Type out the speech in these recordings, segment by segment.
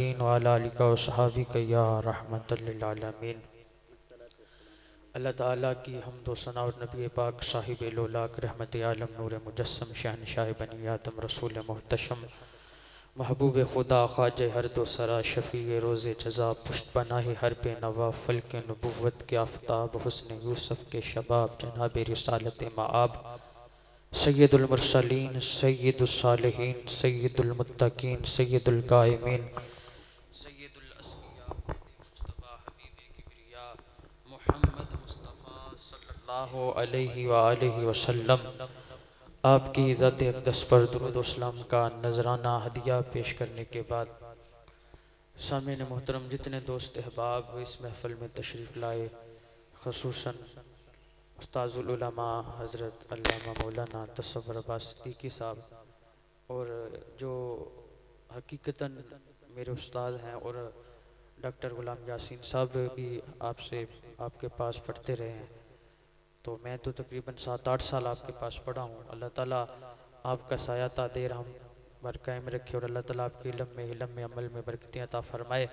वाला अलिका व सहाबिका या रहमतल लिल आलमीन। अल्लाह ताला की हम्दो सना और नबी पाक साहिब लोलाक रहमत आलम नूर मुजस्सम शहनशाह बनी आदम रसूल मुहतशम महबूब खुदा ख्वाज हर दो सरा शफ़ी रोज़ जज़ा पुष्ट पनाह हर पे नवा फल के नबुव्वत के आफ्ताब हुस्न यूसुफ़ के शबाब जनाब रिसालत माआब सैयदुल मुरसलीन सैयदुस सालिहीन सैयदुल मुत्तकीन सैयदुल कायमीन सैयदुल अस्किया मुज्तबा हबीब किबरिया मुहम्मद मुस्तफ़ा सल्लल्लाहु अलैहि व आलिहि वसल्लम आपकी इज़्ज़त अक़दस पर दुरूद व सलाम का नजराना हदिया पेश करने के बाद सामीन मोहतरम जितने दोस्त अहबाब इस महफ़िल में तशरीफ़ लाए, ख़ुसूसन उस्ताज़ुल उलमा हज़रत अल्लामा मौलाना तसव्वुर अब्बास सिद्दीकी साहब और जो हकीकतन मेरे उस्ताद हैं और डॉक्टर गुलाम यासीन साहब भी आपसे आपके पास पढ़ते रहे हैं। तो मैं तो तकरीबन 7-8 साल आपके पास पढ़ा हूँ। अल्लाह ताला आपका सायाता दे रहा हूँ बर कायम रखे और अल्लाह ताला आपके इल्म में अमल में बरकतें अता फरमाए।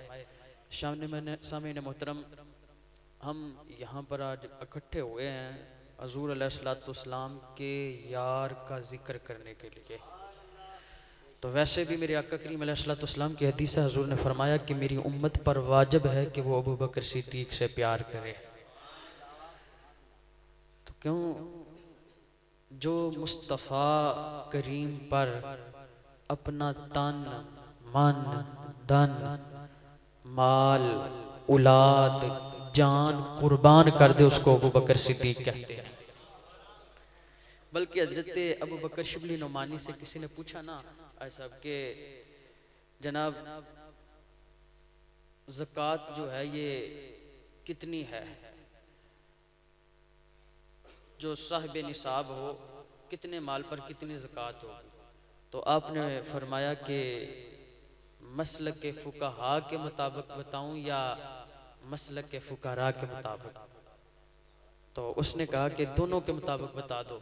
सामने मोहतरम, हम यहाँ पर आज इकट्ठे हुए हैं हज़ूर अलैहिस्सलाम के यार का जिक्र करने के लिए। तो वैसे भी मेरे आका करीम अलैहिस्सलाम की हदीस है, हज़ूर ने फरमाया कि मेरी उम्मत पर वाजिब है कि वो अबू बकर सिद्दीक से प्यार करे। तो क्यों जो मुस्तफ़ा करीम पर अपना तन मन धन माल औलाद जान कुर्बान कर दे उसको अबू बकर सिद्दीक कहते हैं। बल्कि हजरत अबू बकर शिबली नुमानी से किसी ने पूछा ना ऐसा कि जनाब ज़कात जो है ये कितनी है, जो साहिब निसाब हो कितने माल पर कितनी ज़कात होगी। तो आपने फरमाया कि मसलक के फुकाहा के मुताबिक बताऊं या मसलक के फुकारा के मुताबिक। तो उसने कहा कि दोनों के मुताबिक बता दो,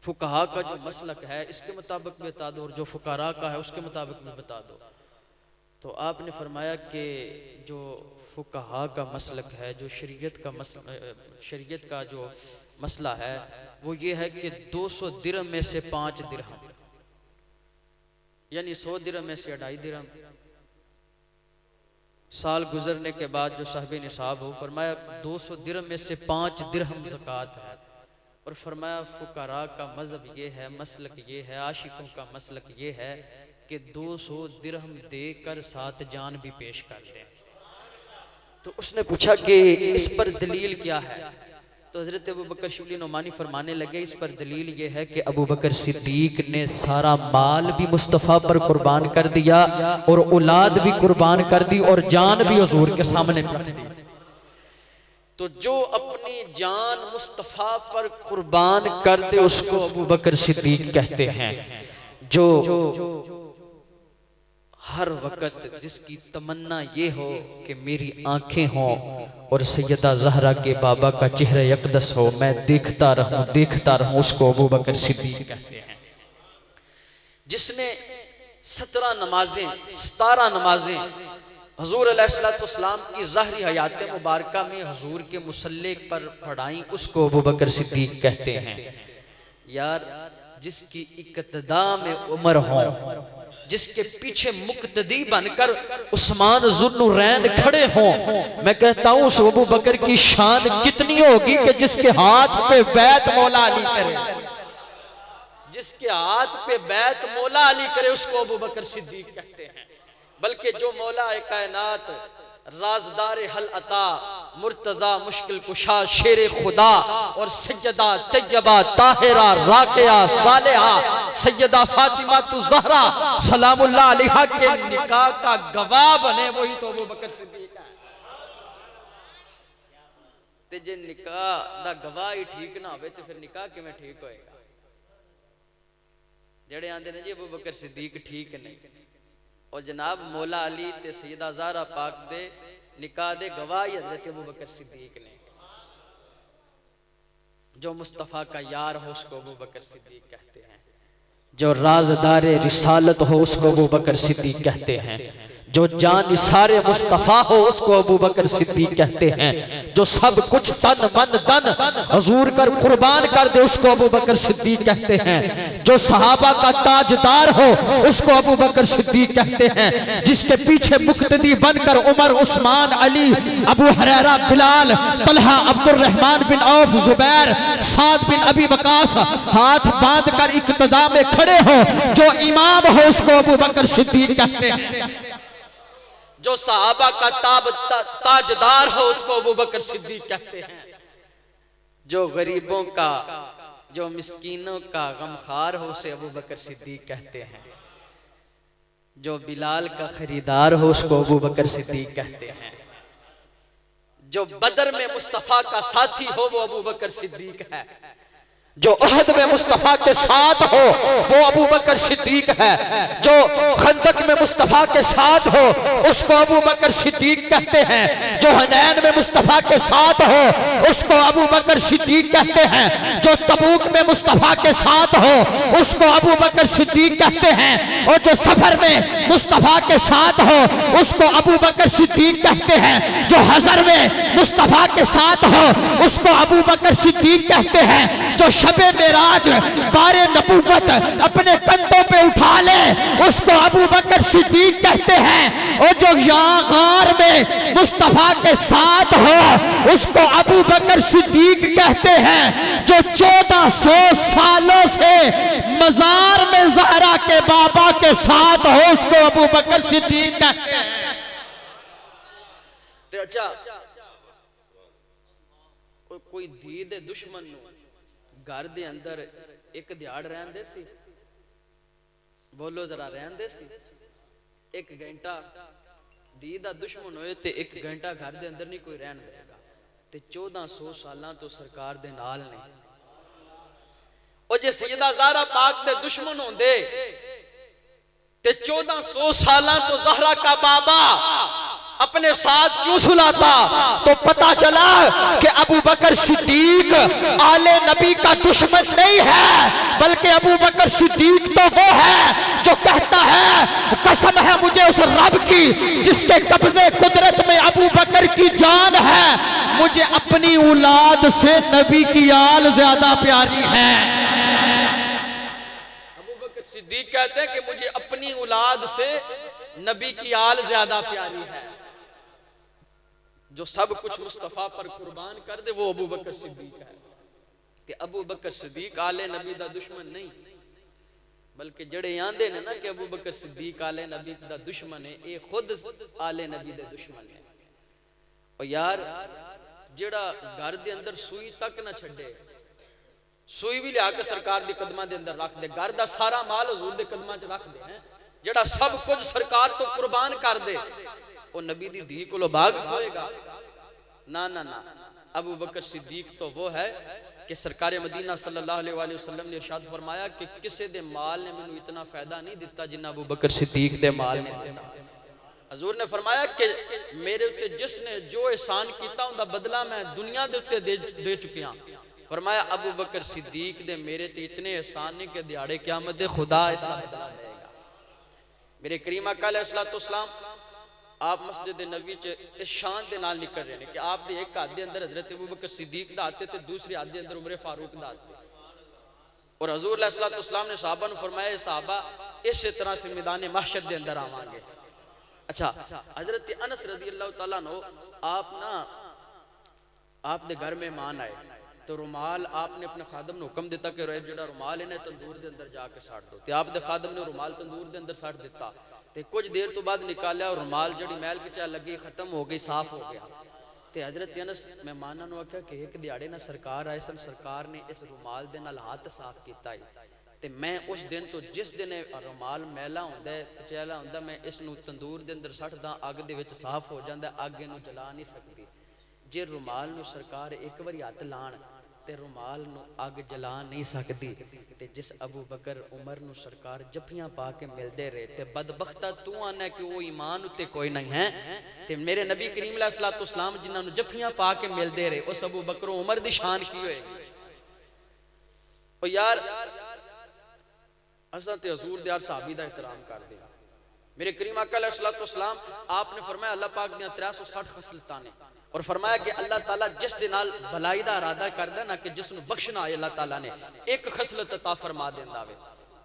फुकाहा का जो मसलक है इसके मुताबिक भी बता दो और जो फुकारा का है उसके मुताबिक भी बता दो। तो आपने फरमाया कि जो फुकाहा का मसलक है, जो शरीयत का जो मसला है वो ये है कि 200 दिरहम में से 5 दिरहम, यानी 100 दिरहम में से 2.5 दिरहम साल गुजरने के बाद जो साहिब निसाब हो, फरमाया 200 दिरहम में से 5 दिरहम ज़कात है। और फरमाया फुकारा का मज़हब ये है, मसलक ये है, आशिकों का मसलक ये है कि 200 दिरहम देकर 7 जान भी पेश कर दें। तो उसने पूछा कि इस पर दलील क्या है। तो हज़रत अबू बकर शिबली नुमानी फरमाने लगे इस पर दलील ये है कि अबू बकर सिद्दीक ने सारा माल भी मुस्तफ़ा पर कुर्बान कर दिया और औलाद भी कुर्बान कर दी और जान भी हुजूर के सामने रख दी। तो जो अपनी जान मुस्तफ़ा पर कुर्बान कर दे उसको अबू बकर सिद्दीक कहते हैं। जो हर वक्त जिसकी तमन्ना ये हो कि मेरी आंखें हों और सैयदा ज़हरा के बाबा का चेहरा यकदस हो, मैं देखता रहूं, उसको अबू बकर सिद्दीक कहते हैं। जिसने 17 नमाजें हजूर अलैहिस्सलाम की ज़ाहरी हयात मुबारका में हजूर के मुसल्ले पर पढ़ाई उसको अबू बकर सिद्दीक कहते हैं। यार जिसकी इक्तदा में उम्र हो, जिसके पीछे मुक्तदी बनकर उस्मान ज़ुन्नुरैन खड़े हों, मैं कहता हूं उस अबू बकर की शान कितनी होगी कि जिसके हाथ पे बैत मौला अली करे, जिसके हाथ पे बैत मौला अली करे उसको अबू बकर सिद्दीक कहते हैं। बल्कि जो मौला कायनात राजदार हल अता मुर्तजा मुश्किल कुशा शेर खुदा और सैयदा तैयबा ताहिरा राकिया सालेहा सैयदा फातिमा तु ज़हरा सलामुल्लाह अलैहा के निकाह का गवाह बने वही तो अबू बकर सिद्दीक है। ते जे निकाह दा गवाह ही ठीक ना होवे तो फिर निकाह किवें ठीक होएगा। जेड़े आंदे ने जी अबू बकर सिद्दीक ठीक नहीं, और जनाब मौला अली ते सैयदा ज़हरा पाक दे निकाह दे गवाह हज़रत अबू बकर सिद्दीक ने। जो मुस्तफ़ा का यार हो उसको अबू बकर सिद्दीक कहते हैं। जो राज़दार रिसालत हो उसको अबू बकर सिद्दीक कहते हैं। जो जान सारे मुस्तफ़ा हो उसको अबू बकर सिद्दीक कहते हैं। जो सब कुछ तन मन धन हुजूर कर कुर्बान कर दे उसको अबू बकर सिद्दीक कहते हैं। जो सहाबा का ताजदार हो उसको अबू बकर सिद्दीक कहते हैं। जिसके पीछे मुक्तदी बनकर Umar, Usman, Ali, Abu Hurairah, Bilal, Talha, Abdurrahman bin Auf, Zubair, Saad bin Abi Waqqas हाथ बांध कर इक्तदा में खड़े हो। जो इमाम हो उसको अबू बकर सिद्दीक कहते हैं। जो सहाबा का ताजदार हो उसको अबू बकर सिद्दीक कहते हैं। जो गरीबों का, जो मिस्कीनों का गमखार हो उसे अबू बकर सिद्दीक कहते हैं। जो बिलाल का खरीदार हो उसको अबू बकर सिद्दीक कहते हैं। जो बदर में मुस्तफा का साथी हो वो अबू बकर सिद्दीक है। जो उहद में मुस्तफा के साथ हो वो अबू बकर सिद्दीक है। जो खंदक में मुस्तफा के साथ हो उसको अबू बकर सिद्दीक कहते हैं। जो हुनैन में मुस्तफा के साथ हो उसको अबू बकर सिद्दीक कहते हैं। जो तबूक में मुस्तफा के साथ हो उसको अबू बकर सिद्दीक कहते हैं। और जो सफर में मुस्तफा के साथ हो उसको अबू बकर सिद्दीक कहते हैं। जो हज़र में मुस्तफा के साथ हो उसको अबू बकर सिद्दीक कहते हैं। जो शबे मेराज बारे नबूवत अपने कंधों पे उठा ले उसको अबू बकर सिद्दीक कहते हैं। और जो यागार में मुस्तफा के साथ हो उसको अबू बकर सिद्दीक कहते हैं। जो 1400 सालों से मजार में ज़हरा के बाबा के साथ हो उसको अबू बकर सिद्दीक कहते हैं। कोई धी दे दुश्मन घर दे अंदर एक दिहाड़ रहंदे सी, बोलो जरा रहंदे सी। एक घंटा धी दा दुश्मन होए ते एक घंटा घर दे अंदर नहीं कोई रहन देगा। ते 1400 सालां तो सरकार दे नाल ने। और जे सैयदा ज़हरा पाक दे दुश्मन होंदे ते 1400 सालां तो ज़हरा का बाबा अपने साथ क्यों सुलाता? तो पता चला कि अबू बकर सिद्दीक आले नबी का दुश्मन नहीं है, बल्कि अबू बकर सिद्दीक तो वो है जो कहता है कसम है मुझे उस रब की जिसके कब्जे कुदरत में अबू बकर की जान है, मुझे अपनी औलाद से नबी की आल ज्यादा प्यारी है। अबू बकर सिद्दीक कहते हैं कि मुझे अपनी औलाद से नबी की आल ज्यादा प्यारी है। जो सब कुछ मुस्तफा पर कुर्बान कर दे वो अबू बकर सिद्दीक है। कि अबू बकर सिद्दीक आले नबी दा दुश्मन नहीं, बल्कि जड़े आंदे ने ना कि अबू बकर सिद्दीक आले नबी दा दुश्मन है, ये खुद आले नबी दे दुश्मन है। और यार जेड़ा घर दे अंदर सुई तक ना छड़े, सुई भी लिया के सरकार दी कदमां दे अंदर रख दे, घर दा सारा माल हुजूर दे कदमां च रख दे, जेड़ा सब कुछ सरकार तो कुर्बान कर दे वो नबी दी धी को भाग होएगा? ना ना ना। अबू बकर सिद्दीक तो वो है कि सरकार मदीना सल्लल्लाहु अलैहि वसल्लम ने इरशाद फरमाया कि किसी दे माल ने मैनू इतना फायदा नहीं दिता जिन्ना अबू बकर सिद्दीक दे माल ने दिता। हजूर ने फरमाया कि मेरे उत्ते जिसने जो एहसान किया उनका बदला मैं दुनिया दे उत्ते दे चुकिया। फरमाया अबू बकर सिद्दीक दे मेरे ते इतने एहसान नहीं कि दिहाड़े क़यामत दे खुदा इसका बदला देगा। मेरे करीम आका अलैहिस्सलाम आप मस्जिद नबी च इस शान के नाल निकल रहे हैं कि आप दे एक हाथ दे अंदर हजरत अबू बकर सिद्दीक दा हाथ ते दूसरे हाथ दे अंदर उमर फारूक दा हाथ। और हजूर अलैहिस्सलाम ने सहाबा ने फरमाया सहाबा इस तरह से मैदान महशर दे अंदर आवांगे। अच्छा हजरत अनस रज़ी अल्लाह तआला अन्हु आप ना आप दे घर मेहमान आए तो रुमाल आपने अपने खादम ने हुक्म दिता कि जो रुमाल इन्हें तंदूर के अंदर जाके साट दो। तो आप दे खादम ने रुमाल तंदूर के अंदर साट दिता। ते कुछ देर तो बाद निकालिया और रुमाल जड़ी मैल पिछा लगी खत्म हो गई, साफ हो गया। ते हजरत अनस मेहमानों ने आख्या कि एक दिहाड़े ना सरकार आए सन, सरकार ने इस रुमाल दे नाल हाथ साफ किया है ते मैं उस दिन तो जिस दिन रुमाल मैला होंदा है पचैला होंदा मैं इसनूं तंदूर दे अंदर सटदा अग दे विच साफ हो जांदा, अग इनूं जला नहीं सकती। जे रुमाल नूं सरकार एक बारी हथ लाण ते रुमाल नूं अग जला नहीं सकती ते जिस अबू बकर उमर नूं सरकार जफियां पा के मिलते रहे ते बदबख्ता तू आना कि वो ईमान उत्ते कोई नहीं है ते मेरे नबी करीम अलैहिस्सलाम जिन्हां नूं जफियां पा के मिलते रहे उस अबू बकर उमर दी शान की होएगी। ओ यार असां ते हुजूर दे हर सहाबी दा एहतराम करदे मेरे करीम आका अलैहिस्सलाम आपने फरमाया अल्लाह पाक दी 360 खसलतां ने और फरमाया कि अल्लाह ताला जिस दे नाल भलाई दा इरादा करदा ना कि जिस नु बख्शना है अल्लाह ताला ने एक खसलत अता फरमा देंदा वे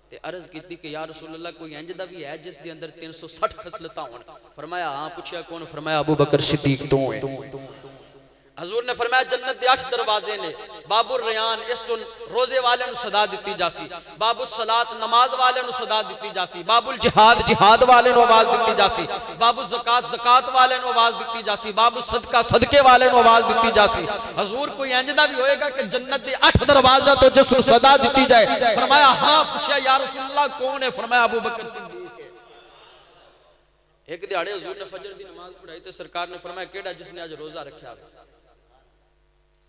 ते अर्ज कीती कि या रसूल अल्लाह कोई इंज दा भी है जिस दे अंदर 360 खसलतां होण। फरमाया हां। पूछया कौन? फरमाया अबू बकर सिद्दीक तू है। हजूर ने फरमाया जन्नत दे 8 दरवाजे ने। बाबुर रयान इस तो रोजे वाले नु सदा दिती जासी, बाबुल सलात नमाज वाले नु सदा दिती जासी, बाबुल जिहाद जिहाद वाले नु आवाज दिती जासी, बाबुल ज़कात ज़कात वाले नु आवाज दिती जासी, बाबुल सदका सदके वाले नु आवाज दिती जासी। हजूर कोई इंजदा भी होएगा कि जन्नत दे 8 दरवाजा तो जिस नु सदा दिती जाए। फरमाया हां। पूछया या रसूल अल्लाह कौन है? फरमाया अबू बकर सिद्दीक है। एक दिहाड़े हजूर ने फजर दी नमाज पढ़ाई तो सरकार ने फरमाया केड़ा जिसने आज रोजा रखा है?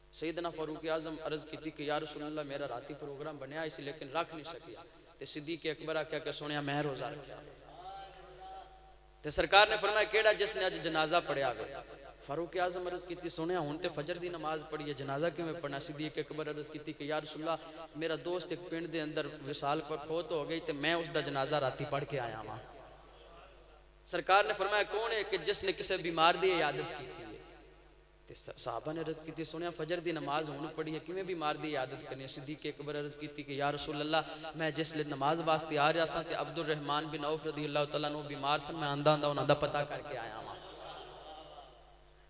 सैयदना फारूक आजम अर्ज की कि या रसूल अल्लाह मेरा राती प्रोग्राम बनया इसी लेकिन रख नहीं सकिया। ते सिद्दीक अकबर आख्या कि सुनिया मैं रोजा रखा। ते सरकार ने फरमाया केड़ा जिसने आज जनाजा पढ़िया वे? फारूक आजम अर्ज की सुनिया हुण ते फजर दी नमाज पढ़ी है जनाजा किवें पढ़ना? सिद्दीक अकबर अर्ज की कि या रसूल अल्लाह मेरा दोस्त एक पिंड दे अंदर विसाल पर फौत हो गई ते मैं उसका जनाजा राती पढ़ के आया वहां। सरकार ने फरमाया कौन है कि जिसने किसी बीमार दी इयादत की? साहबा ने अर्ज की सुनिया फजर दी नमाज हुण पढ़ी है किवें बीमार दी इयादत करनी? सिद्दीक अकबर अर्ज की कि या रसूल अल्लाह मैं जिसले नमाज वास्ते आ रहा सा ते अब्दुल रहमान बिन औफ रज़ियल्लाहु तआला अन्हु बीमार सन, मैं आंदा आंदा उन्हां दा पता करके आया हां।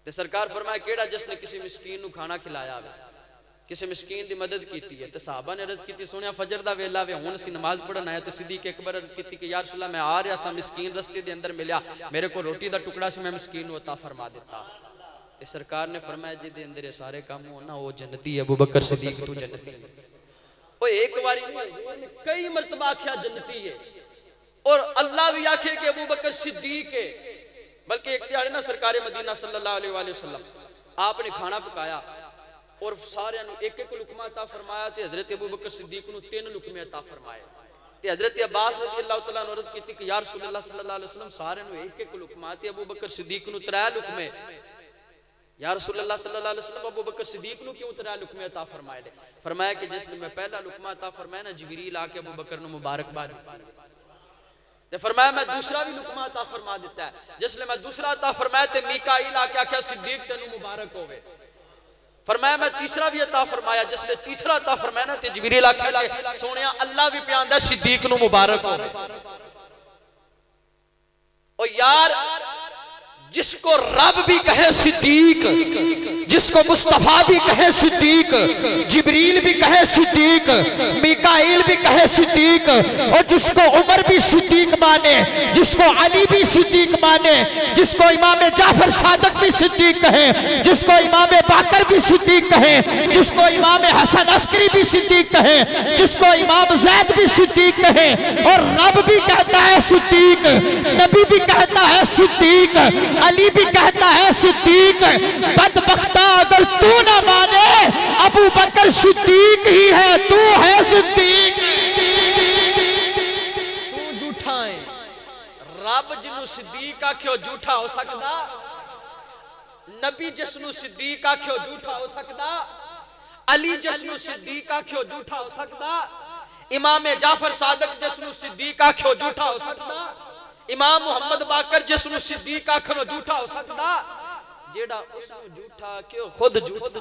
ते सरकार फरमाया केड़ा जिसने किसी मिस्कीन नु खाना खिलाया वे, किसी मिस्कीन दी मदद की है? ते साहबा ने अर्ज की सुनिया फजर दा वेला वे हुण सी नमाज पढ़न आया। ते सिद्दीक अकबर अर्ज की कि या रसूल अल्लाह मैं आ रहा सा मिस्कीन रस्ते दे अंदर मिलिया, मेरे को रोटी दा टुकड़ा सी, मैं मिस्कीन नु अता फरमा दिता। ते सरकार ने फरमाया जिदे अंदर ये सारे काम हो ना वो जन्नती है। अबू बकर सिद्दीक तू जन्नती है। ओ एक बारी नहीं कई मर्तबा आख्या जन्नती है और अल्लाह भी आखे कि अबू बकर सिद्दीक है। बल्कि एक दिहाड़े ना सरकार मदीना सल्लल्लाहु अलैहि वसल्लम आपने खाना पकाया और सारे एक एक लुकमा अता फरमाया। ते हजरत अबू बकर सिद्दीक नु 3 लुकमे अता फरमाए। ते हजरत अब्बास रज़ियल्लाहु तआला अन्हु अर्ज की कि या रसूल अल्लाह सल्लल्लाहु अलैहि वसल्लम सारे नु एक एक लुकमा ते अबू बकर सिद्दीक नु 3 लुकमे। या रसूल अल्लाह सल्लल्लाहु अलैहि वसल्लम अबू बकर सिद्दीक नु क्यों 3 लुकमे अता फरमाए? फरमाया कि जिसने मैं पहला लुकमा अता फरमाया ना जिब्रील आके अबू बकर नु मुबारकबाद ते फरमाया मैं दूसरा भी लुकमा अता फरमा देता है। जिसने मैं दूसरा अता फरमाया ते मीकाईल आके आख्या सिद्दीक तेनू मुबारक होवे। फरमाया मैं तीसरा भी अता फरमाया। जिसने तीसरा अता फरमाया ना ते जिब्रील आखे सोनिया अल्लाह भी प्यांदा सिद्दीक नु मुबारक होवे। ओ यार जिसको रब भी कहे सिद्दीक, जिसको मुस्तफा भी कहे सिद्दीक, जिब्रील भी कहे सिद्दीक, मीकाईल भी कहे सिद्दीक, और जिसको उमर भी सिद्दीक माने, जिसको अली भी सिद्दीक माने, जिसको इमाम जाफर सादक भी सिद्दीक कहे, जिसको इमाम बाकर भी सिद्दीक कहे, जिसको इमाम हसन अस्करी भी सिद्दीक कहे, जिसको इमाम जैद भी सिद्दीक कहे, और रब भी कहता है सिद्दीक, नबी भी कहता है सिद्दीक, अली भी कहता है सिद्दीक। बदबख्ता अगर तू ना माने अबू बकर सिद्दीक ही है, तू है सिद्दीक। तू झूठा है। रब जिन्हों सिद्दीक आख्यो झूठा हो सकता? नबी जिसनों सिद्दीक आख्यो झूठा हो सकता? अली जिसनों सिद्दीक आख्यो झूठा हो सकता? इमाम जाफर सादक जिसनों सिद्दीक आख्यो झूठा हो सकता? इमाम मुहम्मद बाकर जिसनों सिद्दीक आखनो झूठा हो सकता? जेड़ा उसनु झूठा क्यों खुद झूठ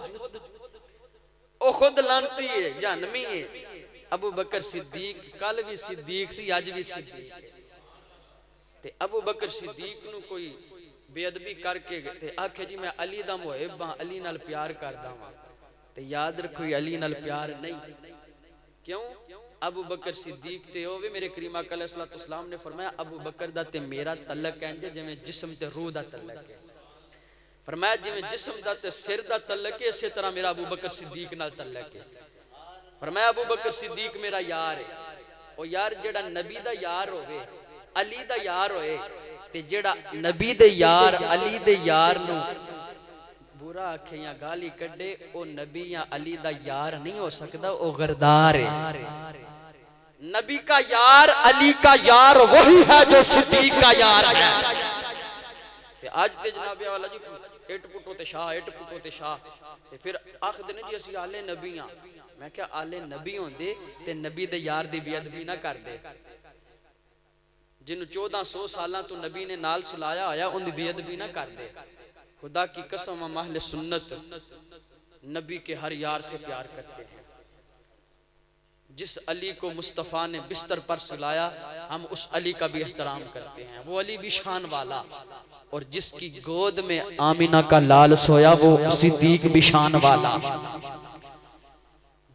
ओ खुद लानती है, जहन्नमी है। अबू बकर सिद्दीक कल भी सिद्दीक सी, अज भी सिद्दीक। ते अबू बकर सिद्दीक नु कोई बेअदबी करके ते आखे जी मैं अली दा मुहिब हां, अली नाल प्यार करदा हां, ते याद रखो अली नाल प्यार नहीं। क्यों? अबू बकर सिद्दीक ते होवे मेरे करीम आका अलैहिस्सलाम ने फरमाया अबू बकर दा ते मेरा तलक इंज जिवें जिस्म ते रूह दा तलक है। फरमाया जिवें जिस्म दा ते सिर दा तलक है इसी तरह मेरा अबू बकर सिद्दीक नाल तलक है। फरमाया अबू बकर सिद्दीक मेरा यार है। ओ यार जेड़ा नबी दा यार होवे, अली दा यार होए, ते जेड़ा नबी दे यार अली दे यार नु बुरा आखे या गाली कड्डे, ओ नबी या अली दा यार नहीं हो सकता, ओ गरदार है। नबी का यार अली का यार वही है जो सिद्दीक का यार है। ते आज ते जनाब वाला जी इट पुटो ते शाह, इट पुटो ते शाह, ते फिर आखदे ने जी असी आले नबी हां। मैं क्या आले नबी होंदे ते नबी दे यार दी बेअदबी ना करदे? जिन्हों 1400 साल तो नबी ने नाल सुलाया होया उनकी बेअदबी ना कर दे। खुदा की कसम हम अहले सुन्नत नबी के हर यार से प्यार करते हैं। जिस अली को मुस्तफ़ा ने बिस्तर पर सुलाया हम उस अली का भी एहतराम करते हैं, वो अली भी शान वाला। और जिसकी गोद में आमिना का लाल सोया वो सिद्दीक भी शान वाला।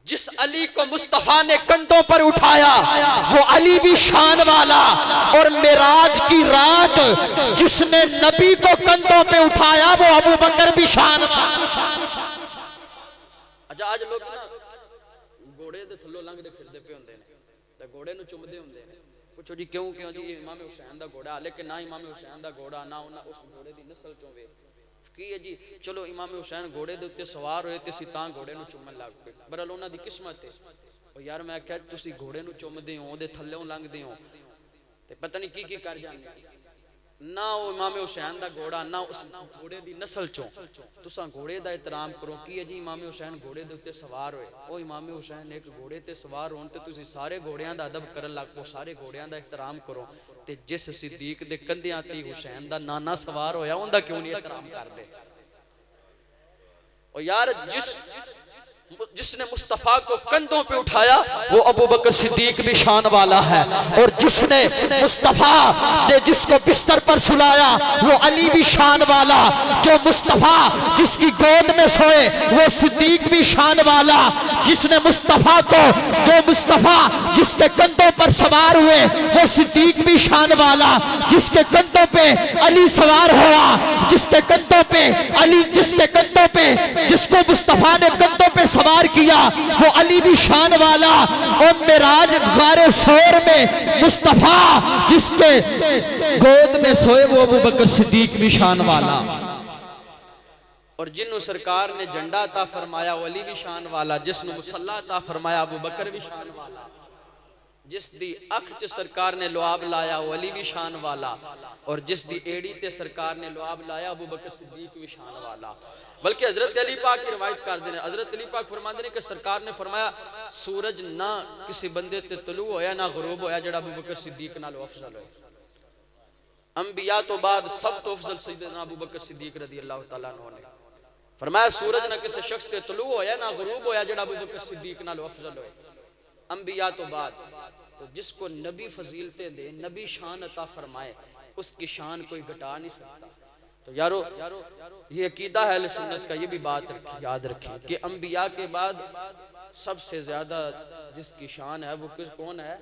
जिस अली को मुस्तफा ने कंधों पर उठाया वो अली भी शान वाला। और मेराज की रात जिसने नबी को कंधों पे उठाया वो अबू बकर भी शान वाला। अच्छा आज लोग ना घोड़े दे थल्लों लंघदे फिरदे पे हुंदे ने ते घोड़े नूं चुमदे हुंदे ने। पूछो जी क्यों क्यों जी इमाम हुसैन दा घोड़ा, लेकिन ना इमाम हुसैन दा घोड़ा ना उस घोड़े दी नस्ल चों वे की है जी। चलो इमाम हुसैन घोड़े दे उत्ते सवार होए ते सी तां घोड़े नूं चुमन लग पे, बरल उन्हां दी किस्मत है। ओ यार मैं कह तुसी घोड़े नूं चुमदे हो ओदे थल्लों लंघदे हो ते पता नहीं की कर जांदे। ना वो इमाम हुसैन दा घोड़ा ना उस घोड़े दी नस्ल चों तुसां घोड़े दा एहतराम करो। की है जी इमाम हुसैन घोड़े दे उत्ते सवार होए, ओ इमाम हुसैन एक घोड़े ते सवार होण ते तुसी सारे घोड़ियां दा अदब करन लग पो, सारे घोड़ियां दा एहतराम करो। ते जिस सिद्दीक दे कंधियां ते हुसैन दा नाना सवार होया उंदा क्यों नहीं एहतराम करदे। ओ यार जिसने मुस्तफा को कंधों पे उठाया वो अबू बकर सिद्दीक भी शान वाला है। और जिसने मुस्तफा ने जिसको बिस्तर पर सुलाया वो अली भी शान वाला। जो मुस्तफा जिसकी गोद में सोए वो सिद्दीक भी शान वाला। जिसने मुस्तफा को जो मुस्तफा जिसके कंधों पर सवार हुए वो सिद्दीक भी शान वाला। जिसके कंधों पे अली सवार हुआ, जिसके कंधों पे अली, जिसके कंधों पे जिसको मुस्तफा ने कंधों पे सवार किया वो अली भी शान वाला। और मेराज गारे शोर में मुस्तफा जिसके गोद में सोए वो अबू बकर सिद्दीक भी शान वाला। और जिन्हों सरकार ने झंडा अता फरमाया वो अली भी शान वाला। जिसने मुसल्ला अता फरमाया अबू बकर भी शान वाला। जिस दी अख च सरकार ने लुआब लाया वो अली भी शान वाला। और जिस दी एड़ी ते सरकार ने लुआब लाया अबू बकर सिद्दीक भी शान वाला। बल्कि हजरत अली पाक की रवायत करते हैं, हजरत अली पाक फरमाते हैं कि सरकार ने फरमाया सूरज ना किसी बंदे ते तलू होया ना गुरूब होया जेड़ा अबू बकर सिद्दीक नालों अफजल होए। अंबिया तो बाद सब तो अफजल सैयदना अबू बकर सिद्दीक रज़ी अल्लाह तआला अन्हु ने फरमाया सूरज ना किसी शख्स ते तलू होया ना गुरूब होया जेड़ा अबू बकर सिद्दीक नालों अफजल होए अंबिया तो बाद। तो जिसको नबी फजीलतें दे, नबी शान अता फरमाए, उसकी शान कोई घटा नहीं सकता। तो यारो ये अकीदा है अहले सुन्नत का, ये भी बात याद रखें कि अंबिया के बाद सबसे ज्यादा जिसकी शान है वो कौन है?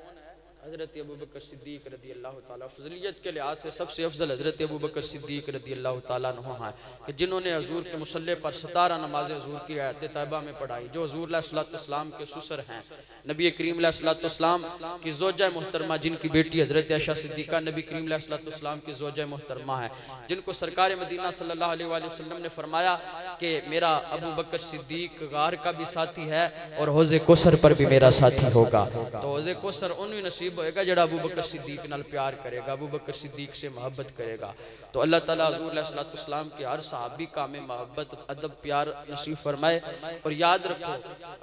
हजरत अबू बकर सिद्दीक रज़ी अल्लाह ताला। फजलियत के लिहाज से सबसे अफजल हजरत अबू बकर सिद्दीक रज़ी अल्लाह ताला अन्हु है कि जिन्होंने हजूर के मुसल्ले पर 17 नमाज़ें हजूर की आयत तैयबा में पढ़ाई, जो हजूर अलैहिस्सलाम के ससुर हैं, नबी करीम अलैहिस्सलाम की ज़ौजा मोहतरमा, जिनकी बेटी हजरत आयशा सिद्दीका नबी करीम अलैहिस्सलाम की ज़ौजा मोहतरमा है, जिनको सरकार मदीना सल्लल्लाहु अलैहि वसल्लम ने फरमाया कि मेरा अबू बकर सिद्दीक गार का भी साथी है और हौज़े कौसर पर भी मेरा साथी होगा। तो हौज़े कौसर उन्हीं नसीब होएगा जड़ा अबू बकर सिद्दीक नाल प्यार करेगा, अबू बकर सिद्दीक से मोहब्बत करेगा। तो अल्लाह ताला हुज़ूर अलैहिस्सलाम के हर सहाबी का में मोहब्बत अदब प्यार नसीब फरमाए। और याद रखो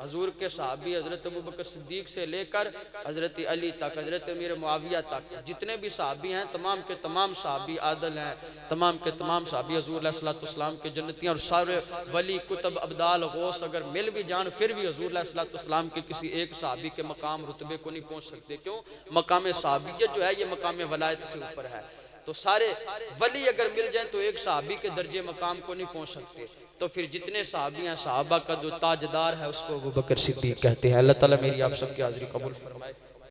हजूर के सहाबी हजरत अबू बकर सिद्दीक से लेकर हजरत अली तक, हजरत अमीर मुआविया तक जितने भी सहाबी हैं तमाम के तमाम सहाबी आदल हैं, तमाम के तमाम सहाबी हजूर अलैहिस्सलाम के जन्नती। और सारे वली कुतब अब्दाल गौस अगर मिल भी जान फिर भी हजूर अलैहिस्सलाम के किसी एक सहाबी के मकाम रुतबे को नहीं पहुँच सकते। क्यों? मकाम सहाबियत जो है ये मकाम वलायत से ऊपर है। तो सारे वली अगर मिल जाएं तो एक सहाबी के दर्जे मकाम को नहीं पहुंच सकते। तो फिर जितने सहाबी हैं सहाबा का जो ताजदार है उसको अबू बकर सिद्दीक कहते हैं। अल्लाह ताला मेरी आप सबकी हाज़िरी कबूल फरमाए।